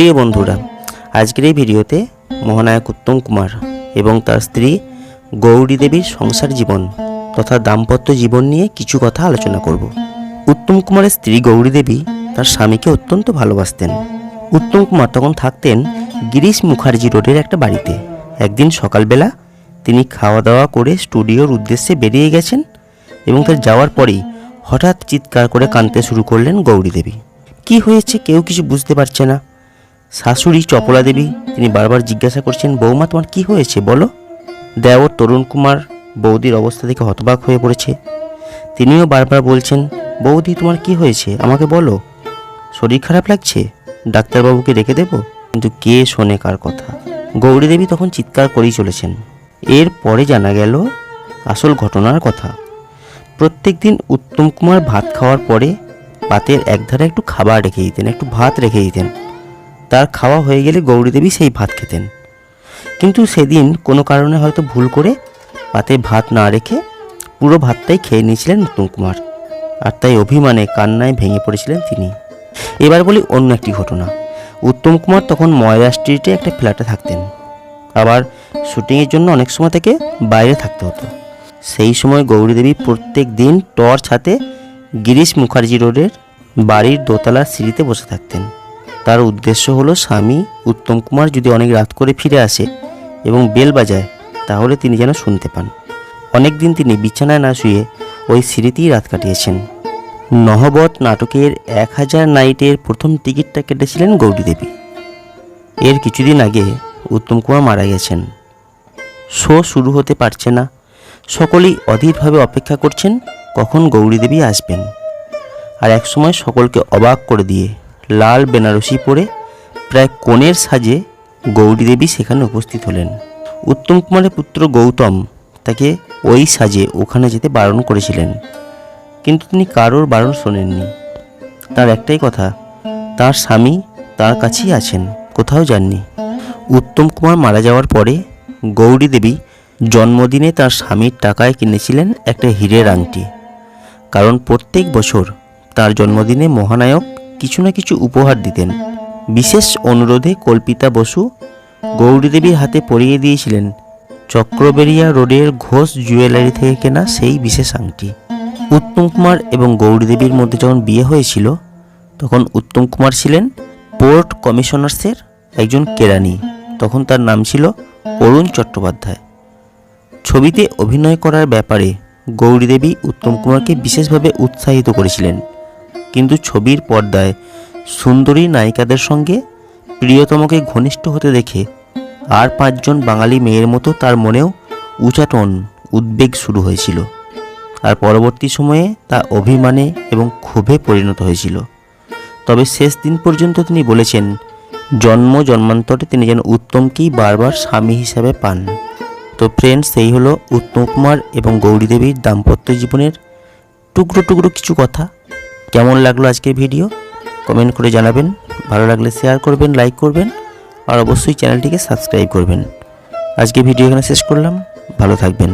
প্রিয় বন্ধুরা, আজকের এই ভিডিওতে মহানায়ক উত্তম কুমার এবং তার স্ত্রী গৌরী দেবীর সংসার জীবন তথা দাম্পত্য জীবন নিয়ে কিছু কথা আলোচনা করব। উত্তম কুমারের স্ত্রী গৌরী দেবী তার স্বামীকে অত্যন্ত ভালোবাসতেন। উত্তম কুমার তখন থাকতেন গিরিশ মুখার্জি রোডের একটা বাড়িতে। একদিন সকালবেলা তিনি খাওয়া দাওয়া করে স্টুডিওর উদ্দেশ্যে বেরিয়ে গেছেন এবং তার যাওয়ার পরেই হঠাৎ চিৎকার করে কাঁদতে শুরু করলেন গৌরী দেবী। কি হয়েছে কেউ কিছু বুঝতে পারছে না। শাশুড়ি চপলা দেবী তিনি বারবার জিজ্ঞাসা করছেন, বৌমা তোমার কি হয়েছে বলো। দেওর তরুণ কুমার বৌদির অবস্থা দেখে হতবাক হয়ে পড়েছে। তিনিও বারবার বলছেন, বৌদি তোমার কি হয়েছে আমাকে বলো, শরীর খারাপ লাগছে, ডাক্তারবাবুকে রেখে দেব। কিন্তু কে শোনে কার কথা। গৌরী দেবী তখন চিৎকার করেই চলেছেন। এর পরে জানা গেল আসল ঘটনার কথা। প্রত্যেক দিন উত্তম কুমার ভাত খাওয়ার পরে পাতের একধারে একটু খাবার রেখে দিতেন, একটু ভাত রেখে দিতেন। তার খাওয়া হয়ে গেলে গৌরী দেবী সেই ভাত খেতেন। কিন্তু সেদিন কোনো কারণে হয়তো ভুল করে পাতে ভাত না রেখে পুরো ভাতটাই খেয়ে নিয়েছিলেন উত্তম কুমার, আর তাই অভিমানে কান্নায় ভেঙে পড়েছিলেন তিনি। এবার বলি অন্য একটি ঘটনা। উত্তম কুমার তখন ময়রা স্ট্রিটে একটা ফ্ল্যাটে থাকতেন, আবার শুটিংয়ের জন্য অনেক সময় থেকে বাইরে থাকতে হতো। সেই সময় গৌরী দেবী প্রত্যেক দিন টর্চ হাতে গিরিশ মুখার্জি রোডের বাড়ির দোতলার সিঁড়িতে বসে থাকতেন। তার উদ্দেশ্য হলো স্বামী উত্তম কুমার যদি অনেক রাত করে ফিরে আসে এবং বেল বাজায় তাহলে তিনি যেন শুনতে পান। অনেক দিন তিনি বিছানায় না শুয়ে ওই সিঁড়িতেই রাত কাটিয়েছেন। নহবত নাটকের 1000 নাইটের প্রথম টিকিটটা কেটেছিলেন গৌরী দেবী। এর কিছুদিন আগে উত্তম কুমার মারা গেছেন। শো শুরু হতে পারছে না। সকলেই অধীরভাবে অপেক্ষা করছেন কখন গৌরী দেবী আসবেন। আর একসময় সকলকে অবাক করে দিয়ে লাল বেনারসি পরে প্রায় কনের সাজে গৌরী দেবী সেখানে উপস্থিত হলেন। উত্তম কুমারের পুত্র গৌতম তাকে ওই সাজে ওখানে যেতে বারণ করেছিলেন, কিন্তু তিনি কারোর বারণ শোনেননি। তার একটাই কথা, তার স্বামী তার কাছেই আছেন, কোথাও যাননি। উত্তম কুমার মারা যাওয়ার পরে গৌরী দেবী জন্মদিনে তার স্বামীর টাকায় কিনেছিলেন একটা হীরের আংটি। কারণ প্রত্যেক বছর তার জন্মদিনে মহানায়ক কিছু না কিছু উপহার দিতেন। বিশেষ অনুরোধে কল্পিতা বসু গৌরী দেবীর হাতে পরিয়ে দিয়েছিলেন চক্রবেরিয়া রোডের ঘোষ জুয়েলারি থেকে কেনা সেই বিশেষ আংটি। উত্তম কুমার এবং গৌরী দেবীর মধ্যে যখন বিয়ে হয়েছিল তখন উত্তম কুমার ছিলেন পোর্ট কমিশনার্সের একজন কেরানি। তখন তার নাম ছিল অরুণ চট্টোপাধ্যায়। ছবিতে অভিনয় করার ব্যাপারে গৌরী দেবী উত্তম কুমারকে বিশেষভাবে উৎসাহিত করেছিলেন, কিন্তু ছবির পর্দায় সুন্দরী নায়িকাদের সঙ্গে প্রিয়তমকে ঘনিষ্ঠ হতে দেখে আর 5 জন বাঙালি মেয়ের মতো তার মনেও উচাটন উদ্বেগ শুরু হয়েছিল। আর পরবর্তী সময়ে তা অভিমানে এবং ক্ষোভে পরিণত হয়েছিল। তবে শেষ দিন পর্যন্ত তিনি বলেছেন জন্মান্তরে তিনি যেন উত্তমকেই বারবার স্বামী হিসাবে পান। তো ফ্রেন্ডস, সেই হলো উত্তম কুমার এবং গৌরী দেবীর দাম্পত্য জীবনের টুকরো টুকরো কিছু কথা। কেমন লাগলো আজকের ভিডিও কমেন্ট করে জানাবেন। ভালো লাগলে শেয়ার করবেন, লাইক করবেন, আর অবশ্যই চ্যানেলটিকে সাবস্ক্রাইব করবেন। আজকে ভিডিও এখানে শেষ করলাম। ভালো থাকবেন।